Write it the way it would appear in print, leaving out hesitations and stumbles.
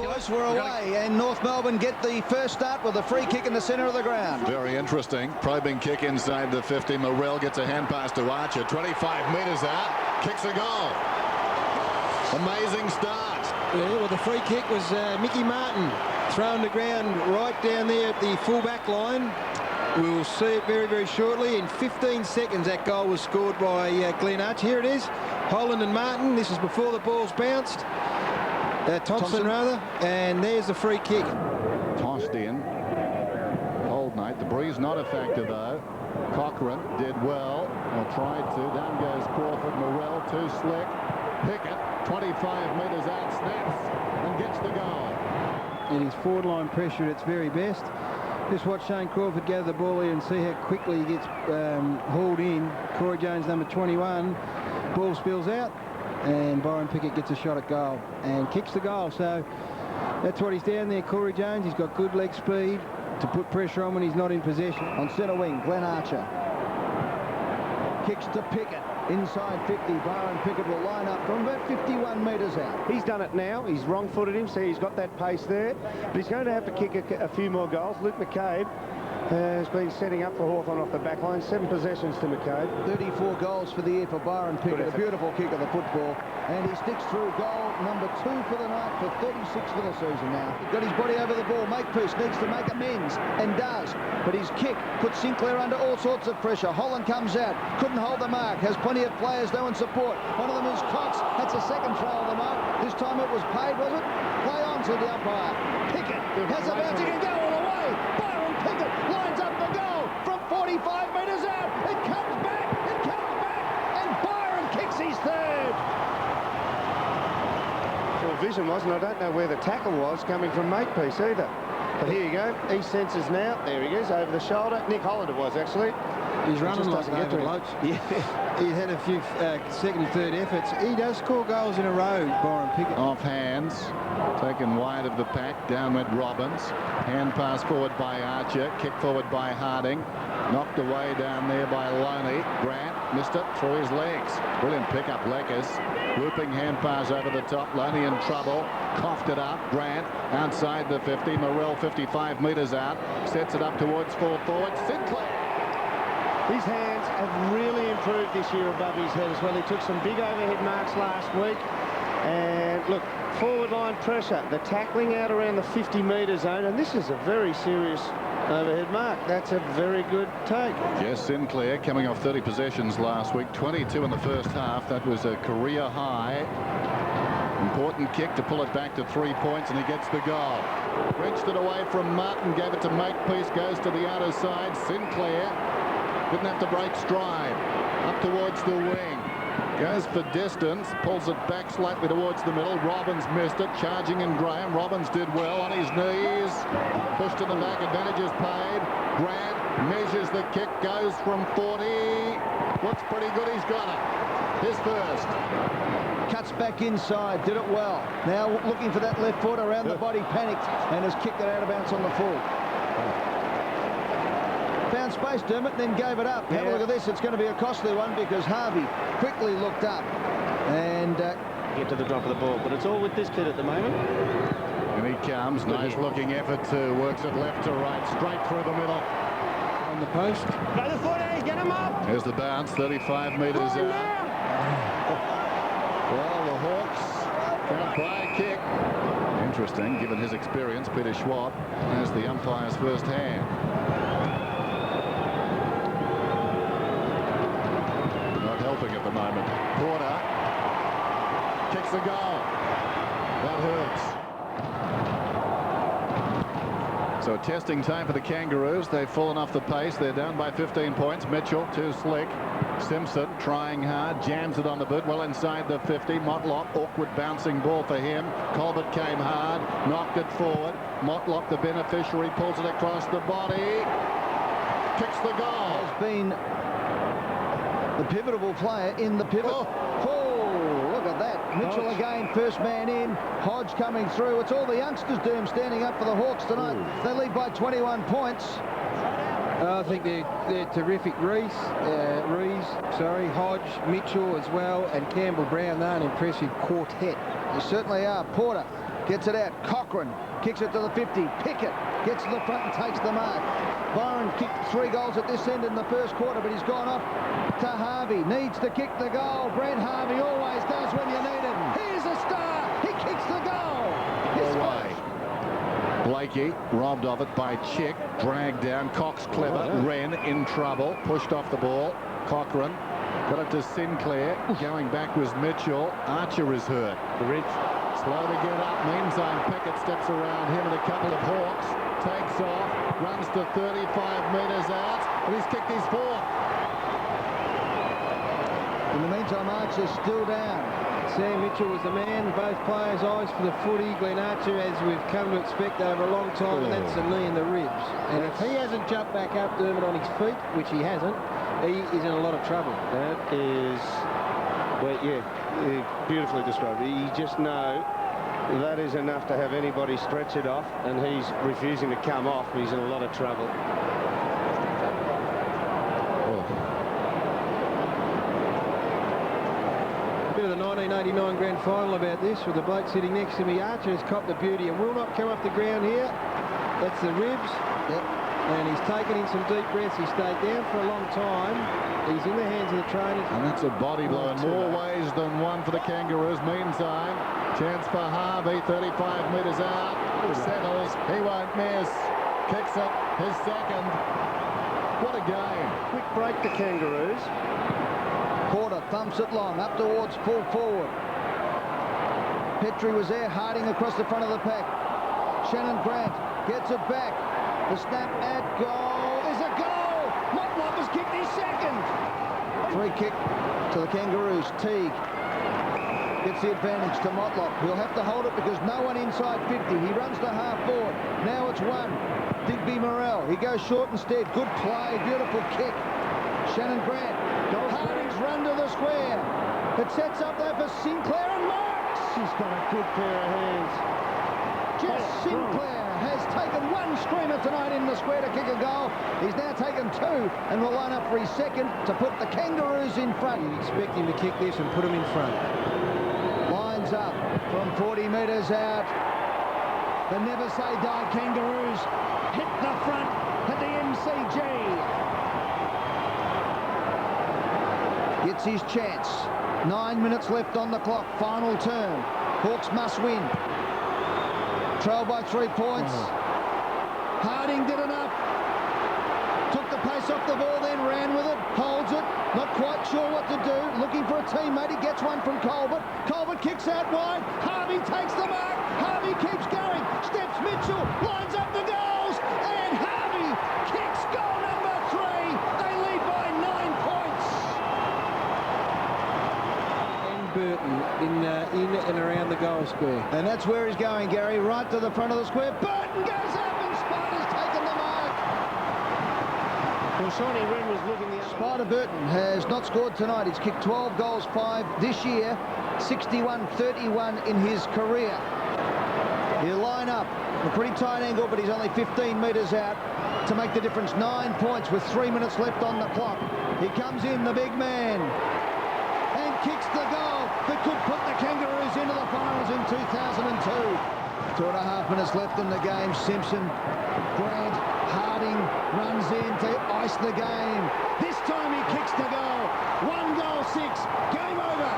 boys, we're away, and North Melbourne get the first start with a free kick in the centre of the ground. Very interesting. Probing kick inside the 50. Morrell gets a hand pass to Archer. 25 metres out. Kicks a goal. Amazing start. Yeah, well, the free kick was Mickey Martin thrown the ground right down there at the full-back line. We will see it very, very shortly. In 15 seconds, that goal was scored by Glenn Archer. Here it is. Holland and Martin. This is before the ball's bounced. Thompson rather, and there's the free kick. Tossed in. Cold night. The breeze not a factor though. Cochrane did well, or tried to. Down goes Crawford. Morrell too slick. Pickett 25 metres out, snaps and gets the goal. In his forward line pressure at its very best. Just watch Shane Crawford gather the ball here and see how quickly he gets hauled in. Corey Jones, number 21, ball spills out. And Byron Pickett gets a shot at goal and kicks the goal. So that's what he's down there, Corey Jones. He's got good leg speed to put pressure on when he's not in possession. On centre wing, Glenn Archer. Kicks to Pickett. Inside 50, Byron Pickett will line up from about 51 metres out. He's done it now. He's wrong-footed him, so he's got that pace there. But he's going to have to kick a few more goals. Luke McCabe has been setting up for Hawthorn off the back line. 7 possessions to McCabe. 34 goals for the year for Byron Pickett. A beautiful kick of the football. And he sticks through goal number 2 for the night for 36 for the season now. Got his body over the ball. Makepeace needs to make amends and does. But his kick puts Sinclair under all sorts of pressure. Holland comes out. Couldn't hold the mark. Has plenty of players though in support. One of them is Cox. That's a second throw of the mark. This time it was paid, was it? Play on to the umpire. Pickett has a bounce. He can go all the way. Byron Pickett lines up the goal from 45 metres out. It comes back. And Byron kicks his third. Well, vision wasn't. I don't know where the tackle was coming from Makepeace either. But here you go. He senses now. There he is, over the shoulder. Nick Holland it was, actually. He's running like doesn't get to him. Yeah. He had a few second and third efforts. He does score goals in a row, Byron Pickett. Off hands. Taken wide of the pack. Down went Robbins. Hand pass forward by Archer. Kick forward by Harding. Knocked away down there by Loney. Grant missed it through his legs. Brilliant pick-up, Leckers. Whooping hand pass over the top. Loney in trouble. Coughed it up. Grant outside the 50. Morrell 55 metres out. Sets it up towards full forward. Sinclair. His hands have really improved this year above his head as well. He took some big overhead marks last week. And look, forward line pressure. The tackling out around the 50-metre zone. And this is a very serious overhead mark. That's a very good take. Yes, Sinclair coming off 30 possessions last week. 22 in the first half. That was a career high. Important kick to pull it back to 3 points, and he gets the goal. Wrenched it away from Martin, gave it to Makepeace, goes to the outer side. Sinclair didn't have to break stride. Up towards the wing. Goes for distance, pulls it back slightly towards the middle. Robbins missed it, charging in Graham. Robbins did well on his knees. Pushed to the back, advantage is paid. Grant measures the kick, goes from 40. Looks pretty good, he's got it. His first. Cuts back inside, did it well. Now looking for that left foot around the body, panicked, and has kicked it out of bounds on the full. Found space, Dermot, then gave it up. Have a look at this. It's going to be a costly one because Harvey quickly looked up and get to the drop of the ball. But it's all with this kid at the moment. And he comes. Nice looking effort too. Works it left to right, straight through the middle. On the post. Go to 40, get him up. Here's the bounce, 35 metres out. Well, the Hawks can't play a kick. Interesting, given his experience. Peter Schwab has the umpire's first hand. At the moment. Porter kicks the goal. That hurts. So testing time for the Kangaroos. They've fallen off the pace. They're down by 15 points. Mitchell too slick. Simpson trying hard, jams it on the boot, well inside the 50. Motlop, awkward bouncing ball for him. Colbert came hard, knocked it forward. Motlop, the beneficiary, pulls it across the body. Kicks the goal. Has been the pivotal player in the pivot. Oh, look at that. Mitchell again, first man in. Hodge coming through. It's all the youngsters, Doom, standing up for the Hawks tonight. They lead by 21 points. I think they're terrific. Rees, Hodge, Mitchell as well, and Campbell Brown. They're an impressive quartet. They certainly are. Porter Gets it out. Cochrane kicks it to the 50. Pickett gets to the front and takes the mark. Byron kicked 3 goals at this end in the first quarter, but he's gone off to Harvey. Needs to kick the goal. Brent Harvey always does when you need it. Here's a star. He kicks the goal. His Away. Blakey robbed of it by Chick. Dragged down. Cox clever. Wren in trouble. Pushed off the ball. Cochrane got it to Sinclair. Going back was Mitchell. Archer is hurt. Slow to get up. Meantime, Pickett steps around him and a couple of Hawks. Takes off. Runs to 35 metres out. And he's kicked his 4th. In the meantime, Archer's still down. Sam Mitchell was the man. Both players' eyes for the footy. Glenn Archer, as we've come to expect over a long time, and that's the knee and the ribs. And if he hasn't jumped back up, Dermot, on his feet, which he hasn't, he is in a lot of trouble. That is, well, yeah, beautifully described. You just know that is enough to have anybody stretch it off, and he's refusing to come off. He's in a lot of trouble. A bit of the 1989 grand final about this, with the bloke sitting next to me. Archer has copped the beauty and will not come off the ground here. That's the ribs. Yep. And he's taken in some deep breaths. He stayed down for a long time. He's in the hands of the trainers. And that's a body blow in more ways than one for the Kangaroos. Meantime, chance for Harvey, 35 metres out. Settles, he won't miss. Kicks it, his 2nd. What a game. Quick break, the Kangaroos. Porter thumps it long, up towards full forward. Petrie was there, Harding across the front of the pack. Shannon Grant gets it back. The snap at goal is a goal! Motlop has kicked his 2nd. Free kick to the Kangaroos. Teague gets the advantage to Motlop. He'll have to hold it because no one inside 50. He runs to half forward. Now it's 1. Digby Morrell. He goes short instead. Good play. Beautiful kick. Shannon Grant. Harding's run to the square. It sets up there for Sinclair and marks. He's got a good pair of hands. Jess Sinclair has taken 1 screamer tonight in the square to kick a goal. He's now taken 2 and will line up for his 2nd to put the Kangaroos in front. You'd expect him to kick this and put him in front. Lines up from 40 metres out. The Never Say Die Kangaroos hit the front at the MCG. Gets his chance. 9 minutes left on the clock. Final turn. Hawks must win. Trail by 3 points. Harding did enough. Took the pace off the ball, then ran with it. Holds it. Not quite sure what to do. Looking for a teammate. He gets one from Colbert. Colbert kicks out wide. Harvey takes the mark. Harvey keeps going. Steps Mitchell. Lines up the goals. And Harvey kicks goal number 3. They lead by 9 points. And Burton in and around the goal square. And that's where he's going, Gary. Right to the front of the square. Burton goes up and Spider's taken the mark. Well, Shawnee Wren was looking the other way. Spider Burton has not scored tonight. He's kicked 12 goals, 5 this year, 61-31 in his career. He'll line up a pretty tight angle, but he's only 15 metres out to make the difference. 9 points with 3 minutes left on the clock. He comes in, the big man, and kicks the goal that could put the Kangaroos into the finals in 2002. 2.5 minutes left in the game. Simpson, Grant, Harding runs in to ice the game. This time he kicks the goal. 1 goal, 6. Game over.